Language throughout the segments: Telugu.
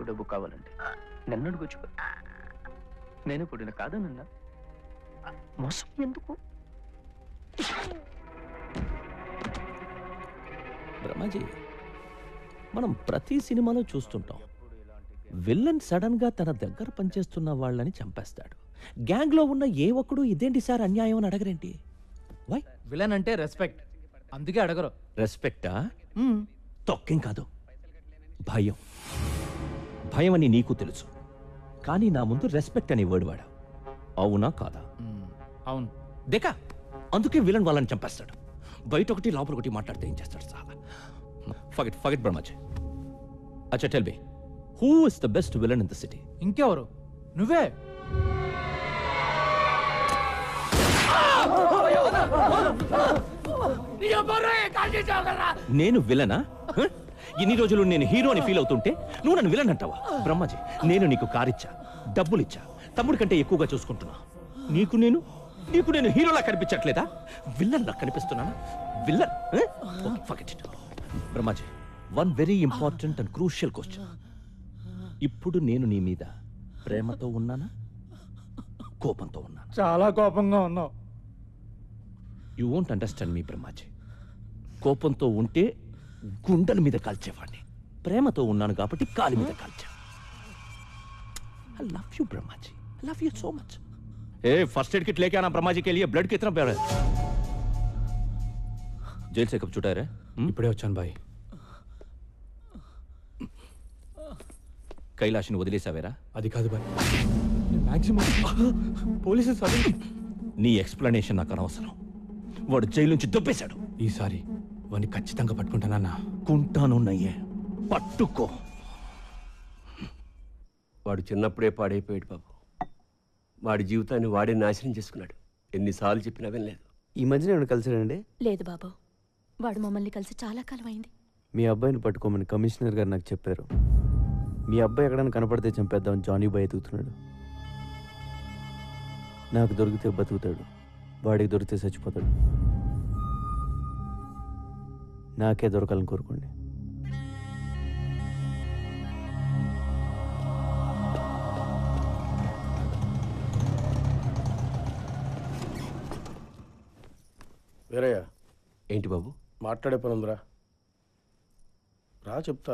డబ్బు కావాలంటే నన్ను అడుగుచ్చుకో. నేను ఇప్పుడు నేను కాదనన్నా. మోసం ఎందుకు? బ్రహ్మాజీ, మనం ప్రతి సినిమాలో చూస్తుంటాం, విల్లన్ సడన్ గా తన దగ్గర పనిచేస్తున్న వాళ్ళని చంపేస్తాడు. గ్యాంగ్ లో ఉన్న ఏ ఒక్కడు ఇదేంటి సార్ అన్యాయం అని అడగరేంటి? వై? విలన్ అంటే రెస్పెక్ట్, అందుకే అడగరు. రెస్పెక్టా? తొక్కేం కాదు, భయం. భయం అని నీకు తెలుసు, కానీ నా ముందు రెస్పెక్ట్ అనే వర్డ్ వాడా. అవునా కాదా? అవును. దేకా, అందుకే విలన్ వాళ్ళని చంపేస్తాడు. బయట ఒకటి లోపల ఒకటి మాట్లాడితే ఏం చేస్తాడు సార్? ఫర్గెట్ బ్రహ్మాజీ. అచ్చా tell me, who is the best villain in the city? ఇంకెవరు? నువ్వే. నేను విలనా? ఇన్ని రోజులు నేను హీరో అని ఫీల్ అవుతుంటే నువ్వు నన్ను విలన్ అంటావా? బ్రహ్మాజీ, నేను నీకు కారిచ్చా, డబ్బులిచ్చా, తమ్ముడి కంటే ఎక్కువగా చూసుకుంటున్నా. నీకు నేను హీరోలా కనిపించట్లేదా? విల్లన్ లా కనిపిస్తున్నానా? Villain? Forget it. Brahmaji, one very important and crucial question. ఇప్పుడు నేను నీ మీద ప్రేమతో ఉన్నానా, కోపంతో ఉన్నానా? చాలా కోపంగా ఉన్నావు. యూ వోంట్ అండర్స్టాండ్ మీ బ్రహ్మాజీ. కోపంతో ఉంటే గుండెల మీద కాల్చేవాడిని, ప్రేమతో ఉన్నాను కాబట్టి కాలి మీద కాల్చా. I love you Brahmaji, I love you so much. First aid kit लेके आना ब्रह्माजी के लिए. ब्लड कितना प्यारा है. जेल से कब छुटा है? ఇప్పుడే వచ్చాను బాయ్. కైలాష్ని వదిలేసావేరా? అది కాదు బాయ్, మాక్సిమం పోలీసు సడన్. నీ ఎక్స్ప్లెనేషన్ నాకు అనవసరం. వాడు జైలు నుంచి దొబ్బేశాడు. ఈసారి వాడిని ఖచ్చితంగా పట్టుకుంటానన్నా. కుంటానున్నయ్యే, పట్టుకో. వాడు చిన్నప్పుడే పాడైపోయాడు బాబు. వాడి జీవితాన్ని వాడే నాశనం చేసుకున్నాడు. ఎన్నిసార్లు చెప్పినా వినలేదు. ఈ మధ్యన ఏమైనా కలిసాడండి? లేదు బాబు, వాడు మమ్మల్ని కలిసి చాలా కాలం అయింది. మీ అబ్బాయిని పట్టుకోమని కమిషనర్ గారు నాకు చెప్పారు. మీ అబ్బాయి ఎక్కడైనా కనపడితే చంపేద్దామని జానీ బాయ్ ఎదుగుతున్నాడు. నాకు దొరికితే బతుకుతాడు, వాడికి దొరికితే చచ్చిపోతాడు. నాకే దొరకాలని కోరుకోండి. వేరయ్యా. ఏంటి బాబు? మాట్లాడే పని ఉందిరా, రా చెప్తా.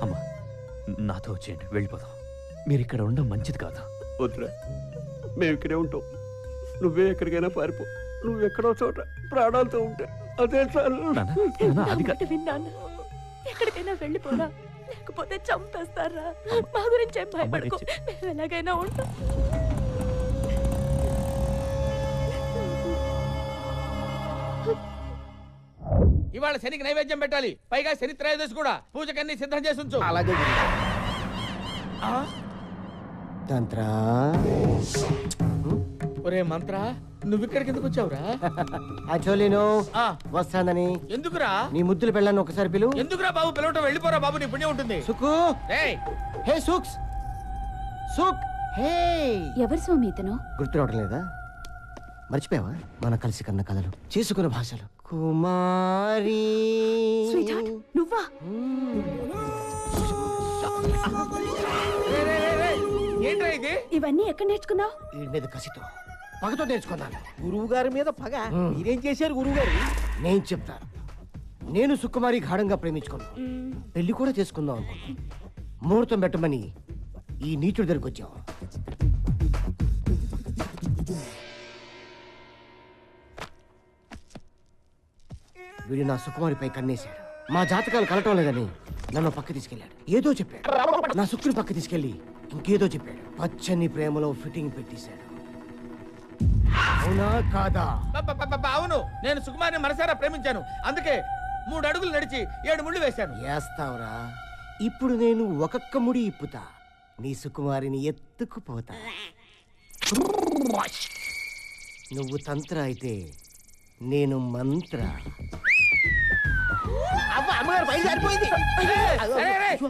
అమ్మా, నాతో వచ్చేయండి, వెళ్ళిపోదాం. మీరు ఇక్కడ ఉండడం మంచిది కాదు. వద్దురా, మేము ఇక్కడే ఉంటాం. నువ్వే ఎక్కడికైనా పారిపో. నువ్వు ఎక్కడో చోట ప్రాణాలతో ఉంటే అదే చాలు. విన్నాను, ఎక్కడికైనా వెళ్ళిపోరా, లేకపోతే చంపేస్తారా. మా గురించి ఏం భయపడకు, మేము ఎలాగైనా ఉంటాం. ఇవాళ శనికి నైవేద్యం పెట్టాలి, పైగా శని త్రయోదశి కూడా. పూజకన్నీ సిద్ధం చేసి ఉంచు. అలాగే తంత్రా. ఒరే మంత్ర, నువ్వు ఇక్కడికి ఎందుకు వచ్చావురా? యాక్చువల్లీ వస్తానని. ఎందుకురా? నీ ముద్దులు పెళ్ళాను ఒకసారి పిలు. ఎందుకురా బాబు పిలవటం? వెళ్ళిపోరా బాబు, నీ పుణ్యం ఉంటుంది. సుకు, ఏయ్ హే సుక్స్, సుక్, హే. ఎవరు స్వామి ఇతను? గుర్తు రావడం లేదా? మర్చిపోయావా? మన కలిసి కన్న కథలు, చేసుకున్న భాషలు. కుమారి. స్వీట్ హార్ట్, నువ్వా? ఏంట్రా ఇది? ఇవన్నీ ఎక్కడ నేర్చుకున్నావు? వీడి మీద కసితో, పగతో నేర్చుకున్నాను. గురువు గారి మీద పగ? మీరేం చేశారు గురువు గారు? నేను చెప్తాను. నేను సుకుమారి గాఢంగా ప్రేమించుకున్నాను, పెళ్లి కూడా చేసుకుందాం అనుకున్నాను. ముహూర్తం పెట్టమని ఈ నీచుడి దగ్గరికి వచ్చావు. వీడు నా సుకుమారిపై కన్నేశాడు. మా జాతకాలు కలటం లేదని నన్ను పక్క తీసుకెళ్ళాడు. ఏదో చెప్పాడు. నా సుక్కుని పక్క తీసుకెళ్లి ఇంకేదో చెప్పాడు. పచ్చని ప్రేమలో ఫిట్టింగ్ పెట్టేశాడు. అవునా కాదా? అవును, నేను సుకుమారిని మనసారా ప్రేమించాను. అందుకే 3 అడుగులు నడిచి 7 ముళ్ళు వేశాను. వేస్తావురా? ఇప్పుడు నేను ఒక్కొక్క ముడి ఇప్పుతా, నీ సుకుమారిని ఎత్తుకుపోతా. నువ్వు తంత్ర అయితే నేను మంత్ర. అమ్మగారు బయలుదేరిపోయింది.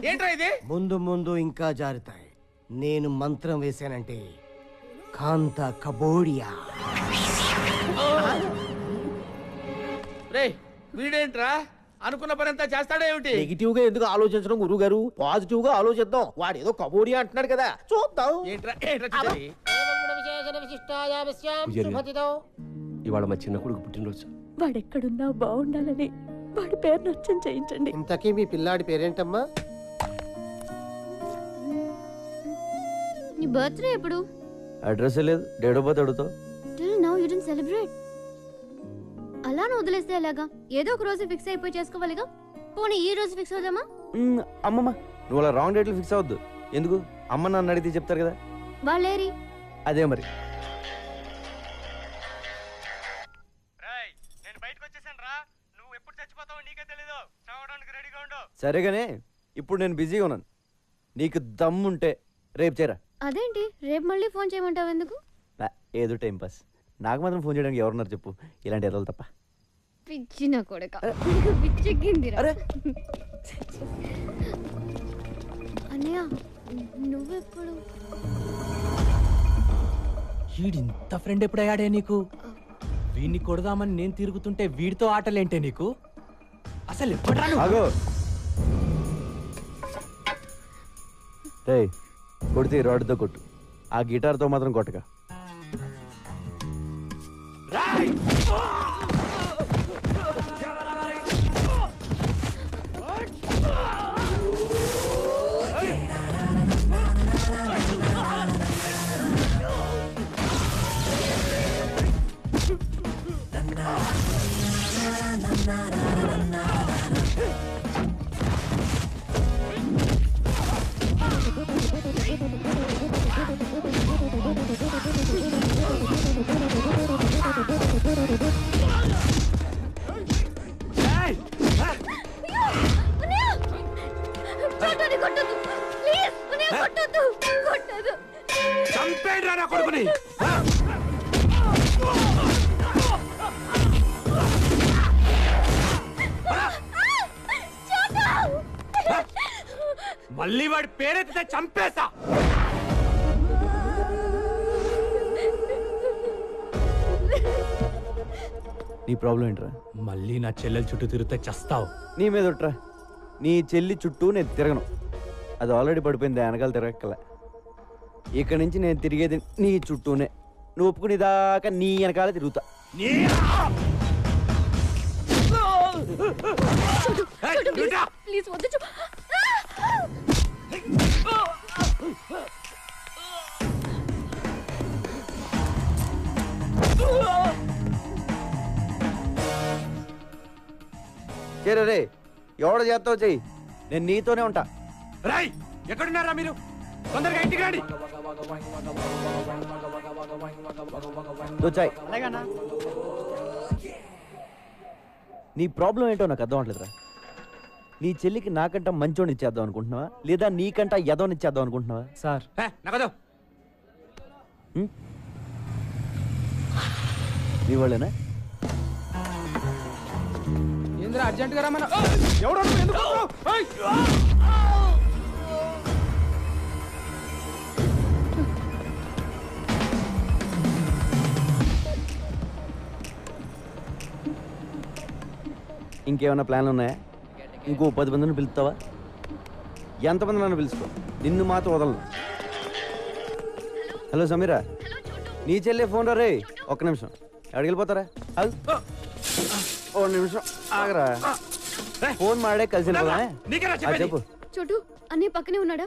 ఏంట్రా ఇది? ముందు ముందు ఇంకా జారుతాయి. నేను మంత్రం వేశానంటే కాంత కబోడియా. రే వీడేంట్రా అనుకున్న పని అంతా చేస్తాడా ఏమిటి? నెగిటివ్ గా ఎందుకు ఆలోచించడం గురువు గారు, పాజిటివ్ గా ఆలోచిద్దాం. వాడు ఏదో కబోడి అంటున్నాడు కదా, చూద్దాం. ఏంట్రా చూసేది? ఇవాళ మా చిన్న కొడుకు పుట్టినరోజు. వాడెక్కడున్నా బాగుండాలని వాడి పేరు నచ్చం చేయించండి. ఇంతకీ మీ పిల్లాడి పేరేంటమ్మా? నీ బర్త్డే ఎప్పుడు? అడ్రస్ లేదు, డేట్ ఆఫ్ బర్త్ అడుగుతావు. Till now you didn't celebrate. అలానే వదిలేస్తే ఎలాగా? ఏదో ఒక రోజు ఫిక్స్ అయిపోయి చేసుకోవాలిగా. పోనీ ఈ రోజు ఫిక్స్ అవుదామా? అమ్మమ్మ, నువ్వు అలా రాంగ్ డేట్లు ఫిక్స్ అవద్దు. ఎందుకు? అమ్మ నన్ను అడిగితే చెప్తారు కదా. వాళ్ళేరి అదే మరి. సరేగానే, ఇప్పుడు నేను బిజీగా ఉన్నాను. నీకు దమ్ముంటే రేపు చేరా. అదేంటి రేపు మళ్ళీ ఫోన్ చేయమంటావు ఎందుకు? ఏదో టైం పాస్. నాకు మాత్రం ఫోన్ చేయడానికి ఎవరున్నారు చెప్పు, ఇలాంటి ఎదలు తప్ప. పిచ్చిన కొడక, నీకు పిచ్చెక్కిందిరా. అన్నయ్య నువ్వెప్పుడు? వీడింత ఫ్రెండ్ ఎప్పుడయ్యాడే నీకు? వీడిని కొడదామని నేను తిరుగుతుంటే వీడితో ఆటలేంటే నీకు? అసలు ఎప్పుడా? ఆగో రేయ్, కొడితే రాడ్తో కొట్టు, ఆ గిటార్తో మాత్రం కొట్టగా. మళ్ళీ వాడి పేరెత్తితే చంపేస్తా. నీ ప్రాబ్లం ఏంట్రా? మళ్ళీ నా చెల్లెల చుట్టూ తిరిగితే చస్తావు. నీ మీద ఒట్రా. నీ చెల్లి చుట్టూ నేను తిరగను, అది ఆల్రెడీ పడిపోయింది, వెనకాల తిరగక్కల. ఇక్కడి నుంచి నేను తిరిగేది నీ చుట్టూనే. నువ్వు ఒప్పుకునేదాకా నీ వెనకాల తిరుగుతా. ప్లీజ్ వద్దు. చేరే రే, ఎవడ చేస్తావు చెయ్యి, నేను నీతోనే ఉంటా. రై, ఎక్కడున్నారా మీరు? తొందరగా ఇంటికి రండి. దోచాయ్. నీ ప్రాబ్లం ఏంటో నాకు అర్థం అవట్లేదురా. నీ చెల్లికి నాకంట మంచోని ఇచ్చేద్దాం అనుకుంటున్నావా, లేదా నీకంట ఎదోని ఇచ్చేద్దాం అనుకుంటున్నావా? సార్ నాకదో నీ వాళ్ళేనా? ఏంద్రా అర్జెంట్ గా రమ్మన్నా? ఎవడో ఎందుకు? ఇంకేమైనా ప్లాన్లు ఉన్నాయా? ఇంకో 10 మందిని పిలుస్తావా? ఎంతమంది నన్ను పిలుచుకో, నిన్ను మాత్రం వదలను. హలో సమీరా, నీ చెల్లె ఫోన్ రా. రే ఒక్క నిమిషం, ఎక్కడికి వెళ్ళిపోతారా? ఓ నిమిషం ఆగరా, ఫోన్ మాడే కలిసి చెప్పు. చోటు అన్నయ్య పక్కనే ఉన్నాడా?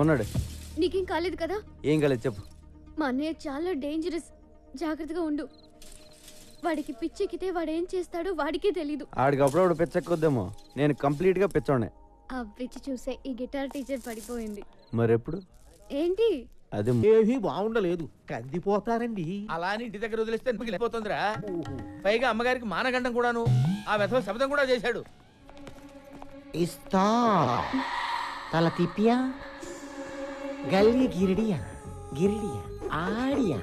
ఉన్నాడు. నీకేం కాలేదు కదా? ఏం కాలేదు చెప్పు. మా అన్నయ్య చాలా డేంజరస్, జాగ్రత్తగా ఉండు. వాడికి పిచ్చెక్కితే వాడేం చేస్తాడో వాడికే తెలీదు. ఆడికి అప్పుడప్పుడు పిచ్చెక్కొద్దేమో, నేను కంప్లీట్ గా పిచ్చోనే. ఆ పిచ్చి చూసే ఈ గిటార్ టీచర్ పడిపోయింది. మరెప్పుడు? ఏంటి అది ఏమీ బాగుండలేదు, కందిపోతారండి. అలా అని ఇంటి దగ్గర వదిలేస్తే మిగిలిపోతుందిరా. పైగా అమ్మగారికి మానగండం కూడాను. ఆ వెధవ శబ్దం కూడా చేశాడు. ఇస్తా తల తిప్పియా, గల్లీ గిరిడియా, గిరిడియా ఆడియా.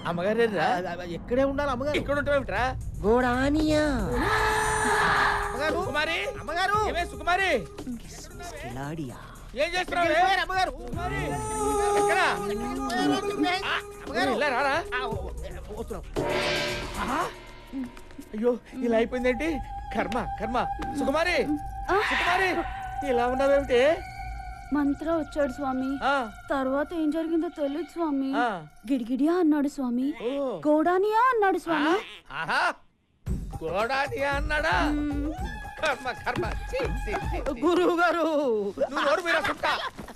అమ్మగారు ఎక్కడే ఉండాలి అమ్మగారు? ఇక్కడ ఉంటావేమిట్రా? గోడానియా. సుకుమారి, అమ్మగారు, ఏమే సుకుమారి, కిలాడియా. ఏం చేస్తున్నావు? అమ్మగారు, ఎక్కడా? ఇలా రారా. అయ్యో ఇలా అయిపోయిందేంటి? కర్మ కర్మ. సుకుమారి సుకుమారి ఇలా ఉన్నావేమిటి? మంత్ర వచ్చాడు స్వామి. ఆ, తర్వాత ఏం జరిగిందో తెలియదు స్వామి. ఆ. గిడిగిడియా అన్నాడు స్వామి. ఓ. గోడానియా అన్నాడు స్వామి. ఆహా గోడానియా అన్నాడా? కర్మ కర్మ. ఛీ, ఛీ, ఛీ, ఛీ. గురువు గారు నువ్వు నోరు మీరా సుట్ట.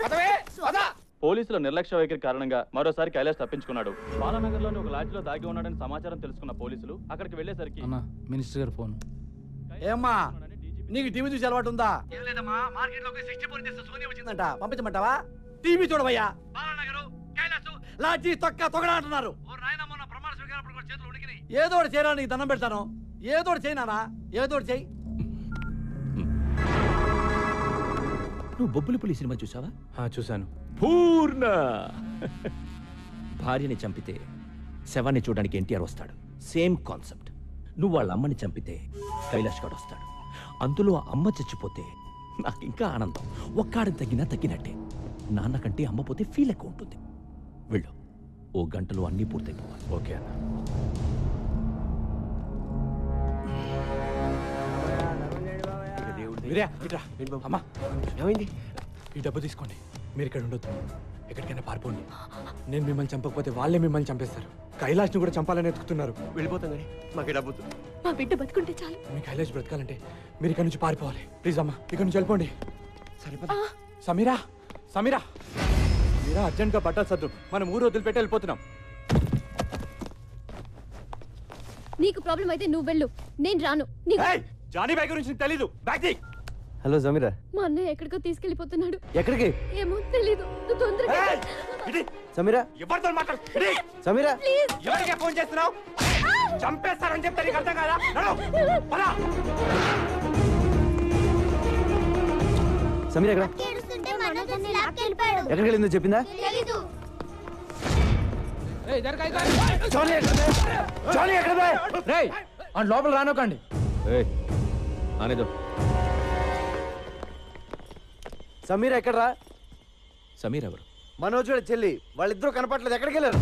పదవే పద. పోలీసుల నిర్లక్ష్య వైఖరి కారణంగా మరోసారి కైలాష్ తప్పించుకున్నాడు. బాలానగర్లోని ఒక లాడ్జిలో దాగి ఉన్నాడని సమాచారం తెలుసుకున్న పోలీసులు అక్కడికి వెళ్లేసరికి మినిస్టర్ గారు ఫోన్. ఏమ్మా నీకు టీవీ చూసి అలవాటు ఉందా? లేదమ్మా, మార్కెట్లోకి 64 చేస్తే సోనీ వచ్చిందంట, పంపించమంటావా? టీవీ చూడవయ్యా. బాలానగరు, కైలాసు, లాడ్జి, తొక్క తొగడ అంటున్నారు. ఏదో ఒకటి చేయరా, నీకు దండం పెడతాను. ఏదో ఒకటి చేయనా, ఏదో ఒకటి చేయి. నువ్వు బొబ్బులిపులి సినిమా చూసావా? చూశాను. పూర్ణ భార్యని చంపితే శవాన్ని చూడడానికి ఎన్టీఆర్ వస్తాడు. Same concept. నువ్వు వాళ్ళ అమ్మని చంపితే కైలాష్ గాడు వస్తాడు. అందులో అమ్మ చచ్చిపోతే నాకు ఇంకా ఆనందం. ఒక్కాడని తగ్గినట్టే. నాన్న కంటే అమ్మ పోతే ఫీల్ ఎక్కువ ఉంటుంది. వెళ్ళు, ఓ గంటలో అన్నీ పూర్తయిపోవాలి. ఓకే అన్న. అమ్మా ఏమైంది? ఈ డబ్బు తీసుకోండి. మీరు ఇక్కడ ఉండొద్దు, ఎక్కడికైనా పారిపోండి. నేను మిమ్మల్ని చంపకపోతే వాళ్ళే మిమ్మల్ని చంపేస్తారు. కైలాష్ని కూడా చంపాలని ఎత్తుకుతున్నారు. వెళ్ళిపోతాం కానీ మాకు డబ్బు. మా బిడ్డ బతుకుంటే చాలు. మీ కైలాష్ బ్రతకాలంటే మీరు ఇక్కడ నుంచి పారిపోవాలి. ప్లీజ్ అమ్మా, ఇక్కడ నుంచి వెళ్ళిపోండి. సరిపోతా. సమీరా సమీరా సమీరా, అర్జెంట్గా బట్టలు సర్దు. మనం ఊరు వదిలిపెట్టి వెళ్ళిపోతున్నాం. నీకు ప్రాబ్లం అయితే నువ్వు వెళ్ళు, నేను రాను. జానీ బాయ్ గురించి నీకు తెలీదు. బ్యాగ్ తీ. హలో సమీరా. మా అన్నయ్య ఎక్కడికో తీసుకెళ్లిపోతున్నాడు. ఎక్కడికి? ఏమో తెలీదు. నువ్వు తొందరగా సమీరా. ఎవరితో మాట్లాడు? సమీరా. ఎవరికే ఫోన్ చేస్తున్నావు? చంపేస్తారని చెప్తే నీకు అర్థం కాదా? సమీరా ఎక్కడ? ఎక్కడికి వెళ్ళిందో చెప్పిందా? జానీ ఎక్కడ? రేయ్, ఆ లోపల రానోకండి. అనేదో సమీరా ఎక్కడరా? సమీర్ ఎవరు? మనోజ్ గారి చెల్లి. వాళ్ళిద్దరూ కనపట్లేదు. ఎక్కడికి వెళ్ళారు?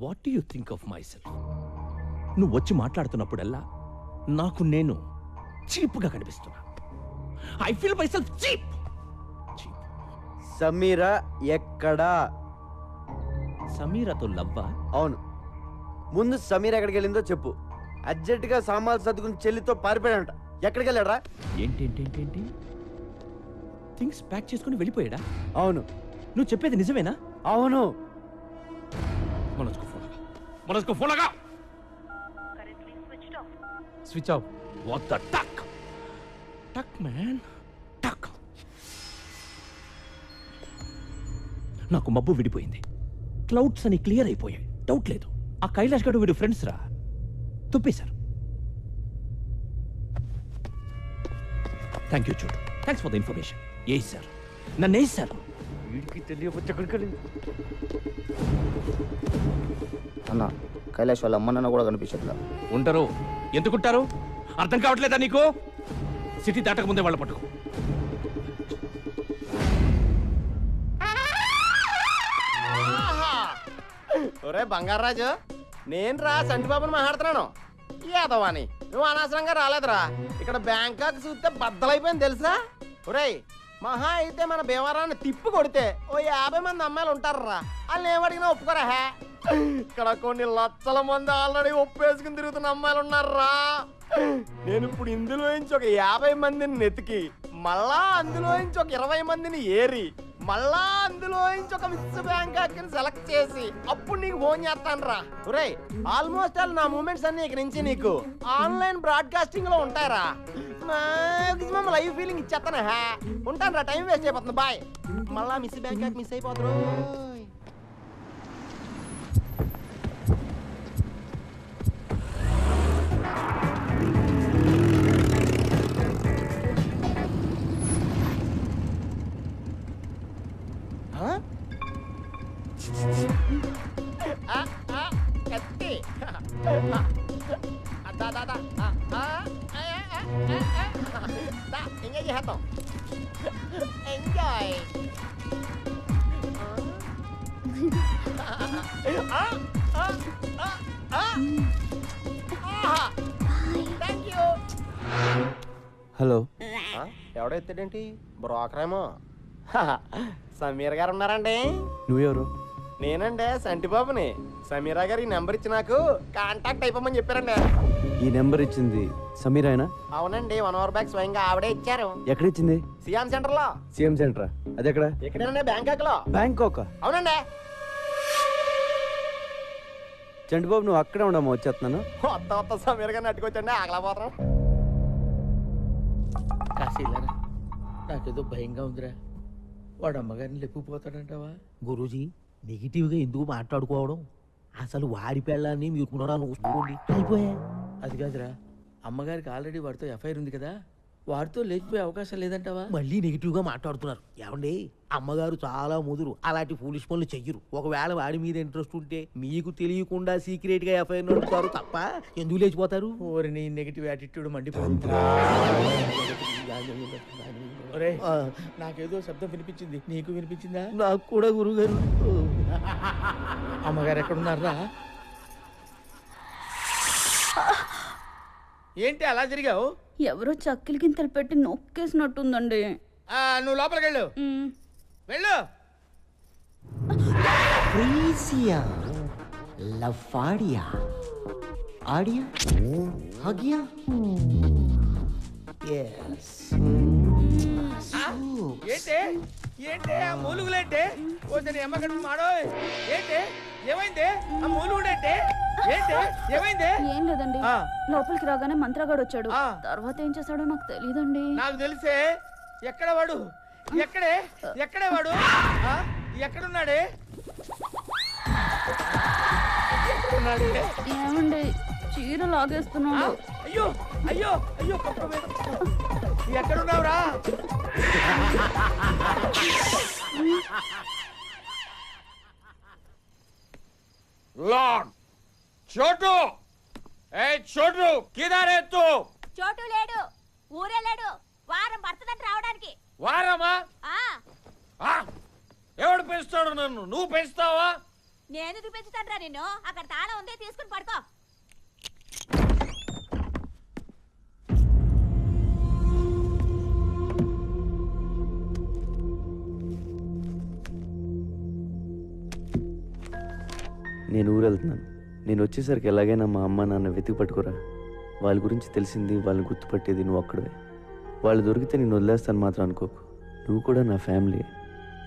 What do you think of my self? నువ్వు వచ్చి మాట్లాడుతున్నప్పుడల్లా నాకు నేను చీప్గా కనిపిస్తున్నా. I feel my self cheap. Sameera ఎక్కడా? సమీరాతో లవ్వా? అవును. ముందు సమీరా ఎక్కడికి వెళ్ళిందో చెప్పు. అర్జెంటుగా సామాన్లు సర్దుకుని చెల్లితో పారిపోయాడంట. ఎక్కడికి వెళ్ళాడా? ఏంటి థింగ్స్ ప్యాక్ చేసుకుని వెళ్ళిపోయాడా? అవును. నువ్వు చెప్పేది నిజమేనా? అవును. మనస్కు ఫోన్ లగా. Switch off. What the tuck man, tuck. నాకు మబ్బు విడిపోయింది. క్లౌడ్స్ అని క్లియర్ అయిపోయాయి. డౌట్ లేదు, ఆ కైలాష్ గడు వీడు ఫ్రెండ్స్ రా. తుప్పేశారు. థ్యాంక్ యూ చూడు. Thanks for the information. A sir, నన్ను ఏ సార్ వీడికి తెలియవచ్చు. ఎక్కడికి వెళ్ళింది? అన్న కైలాష్ వాళ్ళ అమ్మ నాన్న కూడా కనిపించట్లా. ఉంటారు. ఎందుకుంటారు? అర్థం కావట్లేదా నీకు? సిటీ దాటక ముందే వాళ్ళ పట్టుకో. ఒరే బంగారాజు, నేను రా సంటిబాబుని మాట్లాడుతున్నాను. ఏదవాని నువ్వు అనవసరంగా రాలేదురా. ఇక్కడ బ్యాంకాక్ చూస్తే బద్దలైపోయింది తెలుసా? ఒరేయ్, మహా అయితే మన భీమవరాన్ని తిప్పి కొడితే ఓ 50 మంది అమ్మాయిలు ఉంటారా. వాళ్ళు ఏమడిగినా ఒప్పుకోరా. ఇక్కడ కొన్ని లక్షల మంది ఆల్రెడీ ఒప్పేసుకుని తిరుగుతున్న అమ్మాయిలు ఉన్నారా. నేను ఇప్పుడు ఇందులో నుంచి ఒక 50 మందిని నెతికి, మళ్ళా అందులో నుంచి ఒక 20 మందిని ఏరి, మళ్ళా అందులో నుంచి ఒక మిస్ బ్యాంకాక్ సెలెక్ట్ చేసి అప్పుడు నీకు ఫోన్ చేస్తాను రా. ఒరే, ఆల్మోస్ట్ ఆల్ నా మూమెంట్స్ అన్ని ఇక నుంచి నీకు ఆన్లైన్ బ్రాడ్కాస్టింగ్ లో ఉంటారా. మాక్సిమం లైవ్ ఫీలింగ్ ఇచ్చేస్తాను. ఉంటాను రా, టైం వేస్ట్ అయిపోతుంది. బాయ్. మళ్ళా మిస్ బ్యాంకాక్ మిస్ అయిపోతారు. కత్తి ఎంజాయ్ చేస్తాం. ఎంజాయ్. హలో. ఎవడో ఎత్తాడేంటి? బ్రోకర్ ఏమో. సమీర్ గారు ఉన్నారండి? నువ్వెవరు? నేనండి సంటిబాబుని. సమీరా గారు ఈ నెంబర్ ఇచ్చి నాకు కాంటాక్ట్ అయిపోమని చెప్పారండి. ఈ నెంబర్ ఇచ్చింది సమీరాయనా? అవునండి, 1 అవర్ బ్యాక్ స్వయంగా ఆవిడే ఇచ్చారు. ఎక్కడ ఇచ్చింది? సియాం సెంటర్ లో. సీఎం సెంటరా? అది ఎక్కడ? ఇక్కడేనండి, బ్యాంకాక్ లో. బ్యాంకాక్? అవునండి. చంటిబాబు నువ్వు అక్కడే ఉండమ్మా, వచ్చేస్తున్నాను. కొత్త సమీర్ గారిని అట్టుకొచ్చండి, ఆగలేకపోతాం. కాశీలారా, నాకేదో భయంగా ఉందిరా. వాడు అమ్మగారిని లేపుకుపోతాడంటావా? గురూజీ నెగిటివ్గా ఎందుకు మాట్లాడుకోవడం? అసలు వాడి పెళ్ళాన్ని మీరు చూసుకోండి అయిపోయా. అది కాదురా, అమ్మగారికి ఆల్రెడీ వాడితో ఎఫ్ఐఆర్ ఉంది కదా, వాడితో లేచిపోయే అవకాశం లేదంటావా? మళ్ళీ నెగిటివ్ గా మాట్లాడుతున్నారు. ఏమండి, అమ్మగారు చాలా ముదురు, అలాంటి ఫూలిష్ పనులు చెయ్యరు. ఒకవేళ వాడి మీద ఇంట్రెస్ట్ ఉంటే మీకు తెలియకుండా సీక్రెట్ గా ఎఫ్ఐఆర్ నడుపుతారు తప్ప ఎందుకు లేచిపోతారు? ఓరిని నెగిటివ్ యాటిట్యూడ్ మండిపోతుంది. ఒరేయ్, నాకేదో శబ్దం వినిపించింది, నీకు వినిపించిందా? నాకు కూడా గురుగారు. అమ్మగారు ఎక్కడున్నారా? ఏంటి అలా జరిగావు? ఎవరో చక్కెల గింతలు పెట్టి నొక్కేసినట్టుందండి. నువ్వు లోపలికి వెళ్ళు. వెళ్ళు. లఫాడియా ఆడియా హగియా ఏంటి ఏంటి ఆ మూలుగులేంటి? కొంచెం అమ్మగడ్డ మాడో. ఏంటి ఏమైంది? ఆ మూలుగుడేంటి? ఏంటి ఏమైంది? ఏం లేదండి, లోపలికి రాగానే మంత్రగాడు వచ్చాడు. తర్వాత ఏం చేశాడో నాకు తెలియదండి. నాకు తెలిసే. ఎక్కడ వాడు? ఎక్కడే వాడు? ఎక్కడున్నాడే? ఏమండి, చీర లాగేస్తున్నాడు. అయ్యో అయ్యో అయ్యో, ఎక్కడున్నావురా? लॉर्ड छोटू ए छोटू किधर है तू? చోటు లేడు, ఊరే లేడు. వారం పడుతుందంట రావడానికి. వారమా? ఎవడు పెంచుతాడు నన్ను? నువ్వు పెంచుతావా? నేను పెంచుతాను నిన్ను. అక్కడ తాళం ఉంది, తీసుకుని పడుకో. నేను ఊరు వెళ్తున్నాను. నేను వచ్చేసరికి ఎలాగైనా మా అమ్మ నాన్న వెతికి పట్టుకురా. వాళ్ళ గురించి తెలిసింది, వాళ్ళని గుర్తుపట్టేది నువ్వు ఒక్కడే. వాళ్ళు దొరికితే నేను వదిలేస్తాను మాత్రం అనుకోకు. నువ్వు కూడా నా ఫ్యామిలీ.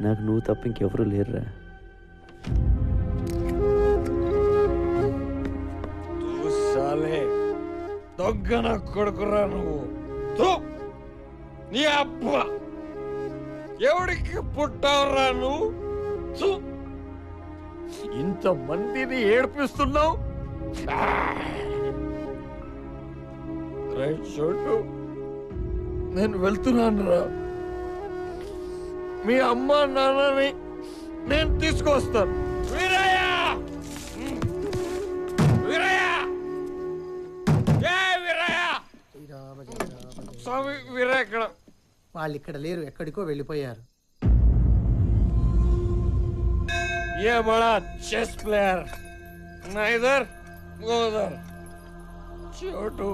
నాకు నువ్వు తప్ప ఇంకెవరూ లేరురా. దొంగన కొడుకురా నువ్వు. నీ అబ్బా ఎవడికి పుట్టావురా నువ్వు? ఇంతమందిని ఏడ్పిస్తున్నావు. చోటు, నేను వెళ్తున్నాను రా. మీ అమ్మ నాన్నని నేను తీసుకొస్తాను. వీరయ్య! వీరయ్య! స్వామి వీరయ్య ఎక్కడ? వాళ్ళు ఇక్కడ లేరు, ఎక్కడికో వెళ్ళిపోయారు. ये बड़ा चेस प्लेयर ना इधर वो उधर. छोटू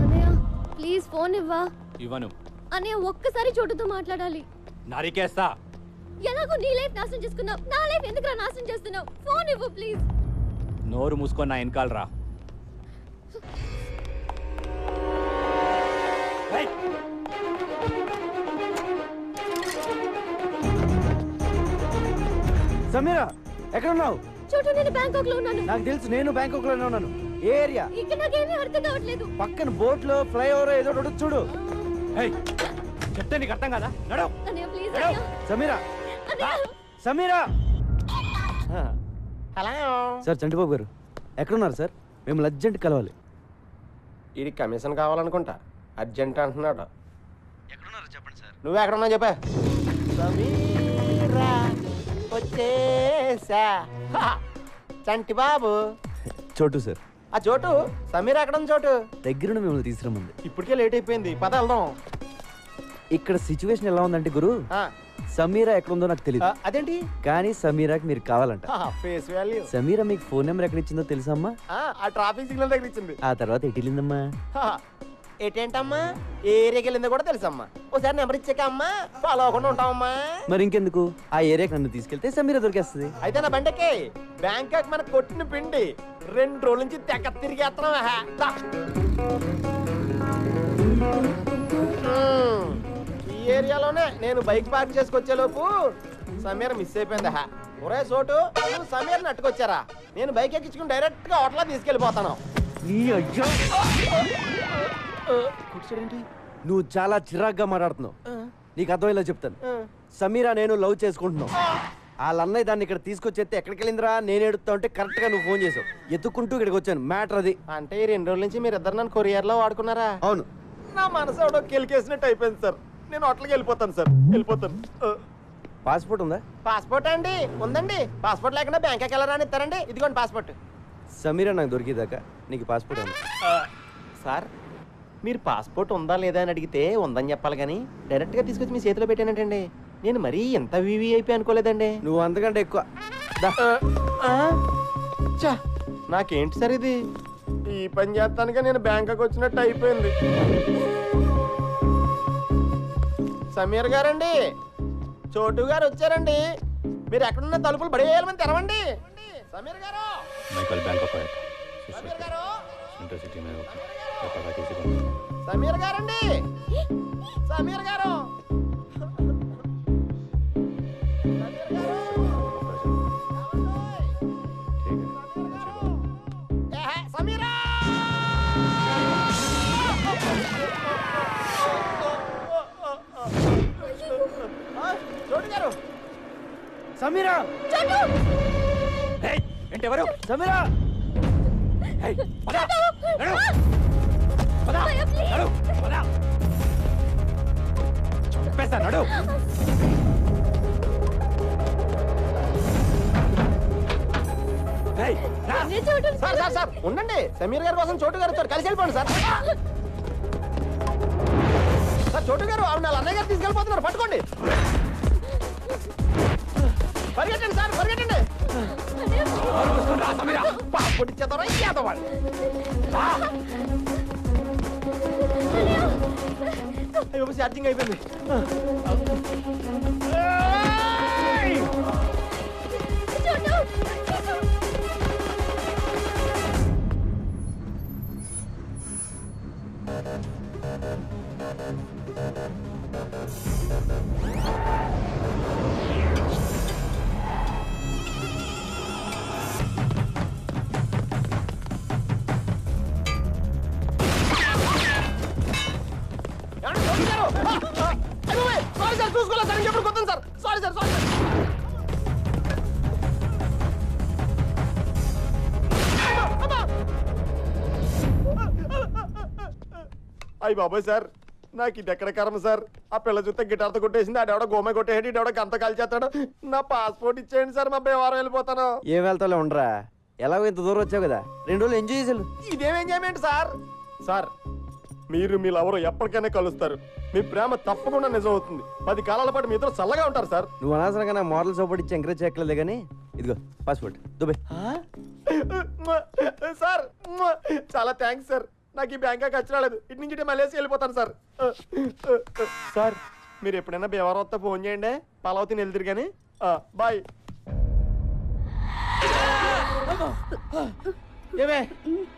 అన్నయ్య ప్లీజ్ ఫోన్ ఇవ్వా. ఇవ్వను. అన్నయ్య ఒక్కసారి చోటుతో మాట్లాడాలి. నరికేస్తా. ఎలాగో నీ లైఫ్ నాశనం చేసుకున్నావు, నా లైఫ్ ఎందుకు నాశనం చేస్తున్నావు? ఫోన్ ఇవ్వు ప్లీజ్. నోరు మూసుకొని నా వెనకాల రా. సమీరా ఎక్కడ ఉన్నావు? చోటు, నేను బ్యాంకాక్ లో ఉన్నాను. నాకు తెలుసు, నేను బ్యాంకాక్ లోనే ఉన్నాను. ఏ ఏరియా? ఇక్కడ నాకేమీ అర్థం కావట్లేదు. పక్కన బోట్ లో ఫ్లైఓవర్ ఏదో ఒకటి చూడు. చెప్తే నీకు అర్థం కదా? నడవు. అన్నయ్య ప్లీజ్ అన్నయ్య. సమీరా, అన్నయ్య. సమీరా. హలో సార్, చంటిబాబు గారు ఎక్కడున్నారు సార్? మేము అర్జెంట్ కలవాలి. ఇది కమిషన్ కావాలనుకుంటా, అర్జెంట్ అంటున్నాడు. ఎక్కడున్నారు చెప్పండి సార్. నువ్వు ఎక్కడున్నావు చెప్పా. సమీరా వచ్చేసా. చంటి బాబు. చోటు సార్. ఆ చోటు, సమీరా ఎక్కడ ఉంది? చోటు దగ్గరుండి మిమ్మల్ని తీసుకురమ్మంది. ఇప్పటికే లేట్ అయిపోయింది, పద వెళ్దాం. ఇక్కడ సిచ్యువేషన్ ఎలా ఉందంటే గురు, సమీరా ఎక్కడుందో నాకు తెలియదు. అదేంటి? కానీ సమీరాకి మీరు కావాలంట. Face value. సమీరా మీకు ఫోన్ నెంబర్ ఎక్కడ ఇచ్చిందో తెలుసా అమ్మా? ఆ ట్రాఫిక్ సిగ్నల్ దగ్గర ఇచ్చింది. ఆ తర్వాత ఎటు వెళ్ళిందమ్మా? ఏంటమ్మా ఏ ఏరియాకి వెళ్ళిందో కూడా తెలుసమ్మా. ఒకసారి నెంబర్ ఇచ్చాక అమ్మా ఫాలో అవ్వకుండా ఉంటామమ్మా. మరి ఇంకెందుకు, ఆ ఏరియాకి నన్ను తీసుకెళ్తే సమీరా దొరికేస్తుంది. అయితే నా బండకే బ్యాంకాక్ మన కొట్టిన పిండి 2 రోజుల నుంచి తెగ తిరిగేస్తున్నావా? ఈ ఏరియాలోనే నేను బైక్ పార్క్ చేసుకొచ్చేలోపు సమీర మిస్ అయిపోయిందా? ఒరే చోటు, నువ్వు సమీరని అట్టుకొచ్చారా? నేను బైక్ ఎక్కించుకుని డైరెక్ట్ గా హోటల్లో తీసుకెళ్ళిపోతాను. నువ్వు చాలా చిరాగ్గా మాట్లాడుతున్నావు. నీకు అర్థమయ్యేలా చెప్తాను. సమీరా నేను లవ్ చేసుకుంటున్నావు. వాళ్ళ అన్నయ్య దాన్ని ఇక్కడ తీసుకొచ్చేస్తే ఎక్కడికి వెళ్ళిందిరా నేను ఎడుతా ఉంటే కరెక్ట్ గా నువ్వు ఫోన్ చేసావు. ఎత్తుకుంటూ ఇక్కడికి వచ్చాను. మ్యాటర్ అది. అంటే ఈ 2 రోజుల నుంచి మీరు ఇద్దరు నన్ను కొరియర్ లో వాడుకున్నారా? అవును. నా మనసు ఎవడో కెలికేసినట్టు అయిపోయింది సార్. నేను హోటల్కి వెళ్ళిపోతాను సార్, వెళ్ళిపోతాను. పాస్పోర్ట్ ఉందా? పాస్పోర్ట్ అండి ఉందండి. పాస్పోర్ట్ లేకుండా బ్యాంకాక్ ఎలా రానిస్తారండి? ఇదిగోండి పాస్పోర్ట్. సమీరా నాకు దొరికేదాకా నీకు పాస్పోర్ట్ ఉంది. సార్ మీరు పాస్పోర్ట్ ఉందా లేదా అని అడిగితే ఉందని చెప్పాలి కానీ డైరెక్ట్గా తీసుకొచ్చి మీ చేతిలో పెట్టానంటండి. నేను మరీ ఎంత వీవీఐపీ అనుకోలేదండి. నువ్వు అంతకంటే ఎక్కువ. నాకేంటి సార్ ఇది? ఈ పని చేస్తానుగా నేను బ్యాంకాక్ వచ్చినట్టు అయిపోయింది. సమీర్ గారండి, చోటు గారు వచ్చారండి. మీరు ఎక్కడున్న తలుపులు బడేయాలని తెరవండి. సమీర్ గారు, సమీర్ గారు, సమీర్ గారండి, సమీర్ గారు, సమీరా, చోటు గారు, సమీరా, ఏంటి ఎవరు? సమీరా, చంపేస్తాడు. సార్ సార్ సార్ ఉండండి. సమీర్ గారి కోసం చోటు గారు వచ్చారు, కలిసి వెళ్ళిపోండి సార్. సార్ చోటు గారు ఆవిడ వాళ్ళ అన్నయ్య గారు తీసుకెళ్ళిపోతున్నారు, పట్టుకోండి. పరిగెట్టండి సార్, పరిగెట్టండి. పాస్పోర్ట్ ఇచ్చేద్దాం ఇచ్చేద్దాం. అయ్యో ఛార్జింగ్ అయిపోయింది. సారీ సార్, చూసుకోలేదు సార్, ఇంకెప్పుడు కొత్తాను sir. Sorry sir, sorry sir. అయ్యి బాబాయ్ సార్, నాకు ఇది ఎక్కడ కర్మ సార్. ఆ పిల్ల చూస్తే గిటార్తో కొట్టేసింది, ఆడెవడో గోమ కొట్టేసి ఇడెవడో గంత కాల్చేస్తాడు. నా పాస్పోర్ట్ ఇచ్చేయండి సార్, మా బేవారం వెళ్ళిపోతాను. ఏం వెళ్తాలో ఉండరా, ఎలాగో ఇంత దూరం వచ్చావు కదా, 2 రోజులు ఎంజాయ్ చేసాను. ఇదేం ఎంజాయ్మెంట్ సార్? సార్ మీరు మీ లవరు ఎప్పటికైనా కలుస్తారు. మీ ప్రేమ తప్పకుండా నిజం అవుతుంది. 10 కాలాల పాటు మీ ఇద్దరు చల్లగా ఉంటారు సార్. నువ్వు అనవసరంగా నా మోడల్ సపోర్ట్ ఇచ్చి ఎంకరేజ్ చేయట్లేదు కానీ ఇదిగో పాస్పోర్ట్ దుబాయ్. సార్ చాలా థ్యాంక్స్ సార్. నాకు ఈ బ్యాంకాక్ ఖర్చు రాలేదు. ఇటు నుంచి మలేసి వెళ్ళిపోతాను సార్. సార్ మీరు ఎప్పుడైనా బేవారం వస్తే ఫోన్ చేయండి, పలావతిని వెళ్తారు కానీ. బాయ్. ఏమే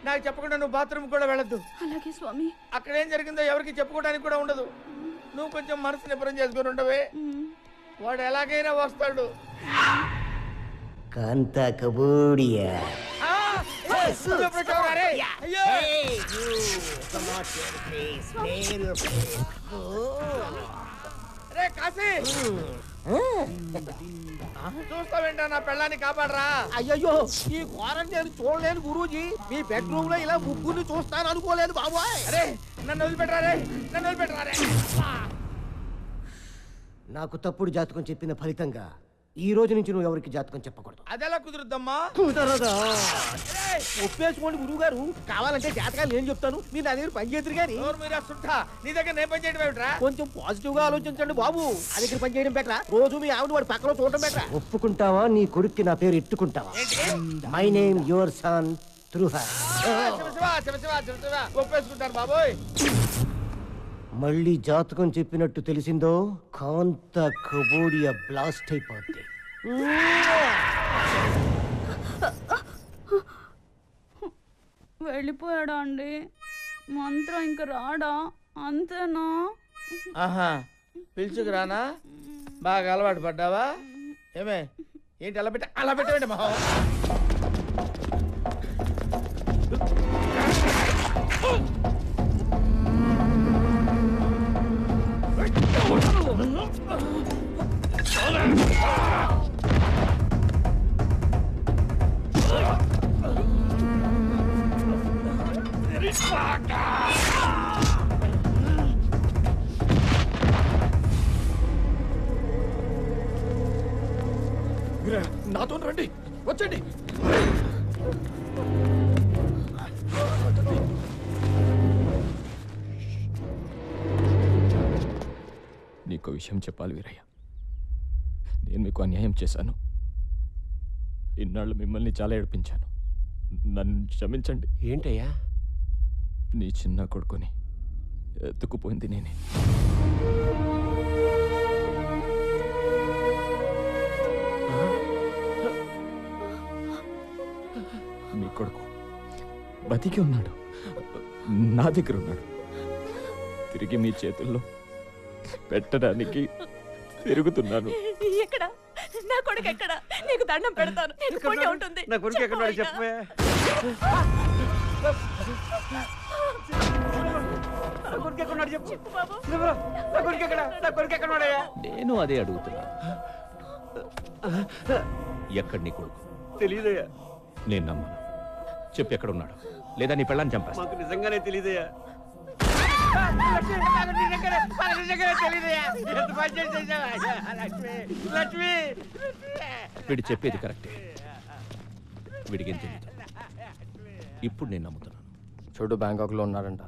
నాకు చెప్పకుండా నువ్వు బాత్రూమ్ కూడా వెళ్ళొద్దు. అలాగే స్వామి. అక్కడ ఏం జరిగిందో ఎవరికి చెప్పుకోవడానికి కూడా ఉండదు. నువ్వు కొంచెం మనసు నిపురం చేసుకుని ఉండవే. వాడు ఎలాగైనా వస్తాడు. కాంతా కబూడియా. రే కాశీ, చూస్తావేంటా నా పెళ్ళాన్ని కాపాడరా. అయ్యయ్యో, ఈ క్వారంటైన్ చూడలేను గురూజీ. మీ బెడ్రూమ్ లో ఇలా ముగ్గురిని చూస్తాను అనుకోలేదు బాబోయ్. అరే నన్ను వదిలిపెట్టరా రే, నన్ను వదిలిపెట్టరా రే. నాకు తప్పుడు జాతకం చెప్పిన ఫలితంగా ఈ రోజు నుంచి నువ్వు ఎవరికి జాతకం చెప్పకూడదు. అదెలా కుదురుద్దమ్మా? కుదరదా? ఒప్పేసుకోండి గురువు గారు. కావాలంటే జాతకాలు నేను చెప్తాను, మీరు నా దగ్గర పని చేద్దరు కానీ. నీ దగ్గర నేను పని చేయడం ఏమిట్రా? కొంచెం పాజిటివ్ గా ఆలోచించండి బాబు. నా దగ్గర పని చేయడం బెటరా, రోజు మీ ఆవిడ వాడి పక్కన చూడటం బెటరా. ఒప్పుకుంటావా నీ కొడుక్కి నా పేరు ఎట్టుకుంటావా? మై నేమ్ యువర్ సన్ త్రుహ. ఒప్పేసుకుంటాను బాబోయ్. మళ్ళీ జాతకం చెప్పినట్టు తెలిసిందో కాంత కబోడియా బ్లాస్ట్ అయిపోద్ది. వెళ్ళిపోయాడా అండి? మంత్రం ఇంక రాడా? అంతేనా? ఆహా, పిలుచుకురానా? బాగా అలవాటు పడ్డావా? ఏమే ఏంటి అలా పెట్టేయండి మహా. నాతో రండి, వచ్చండి. నీకో విషయం చెప్పాలి వీరయ్య. నేను మీకు అన్యాయం చేశాను. ఇన్నాళ్ళు మిమ్మల్ని చాలా ఏడిపించాను. నన్ను క్షమించండి. ఏంటయ్యా? నీ చిన్న కొడుకుని ఎత్తుకుపోయింది నేనే. మీ కొడుకు బతికి ఉన్నాడు, నా దగ్గర ఉన్నాడు. తిరిగి మీ చేతుల్లో పెట్టడానికి తిరుగుతున్నాను. ఎక్కడ నా కొడుకు? ఎక్కడ? నీకు దండం పెడతాను. నీకు పుణ్యం ఉంటుంది. నా కొడుకు ఎక్కడ చెప్పే. నేను అదే అడుగుతున్నా. ఎక్కడ నీ కొడుకు? తెలీదయ్యా. నేను నమ్మను. చెప్పు ఎక్కడున్నాడు, లేదా నీ పెళ్ళాన్ని చంపేస్తా. మాకు నిజంగానే తెలీదయ్యా. వీడు చెప్పేది కరెక్టే. వీడికి ఏం తెలియదు. ఇప్పుడు నేను నమ్ముతున్నాను. చోటు బ్యాంకాక్లో ఉన్నాడంట.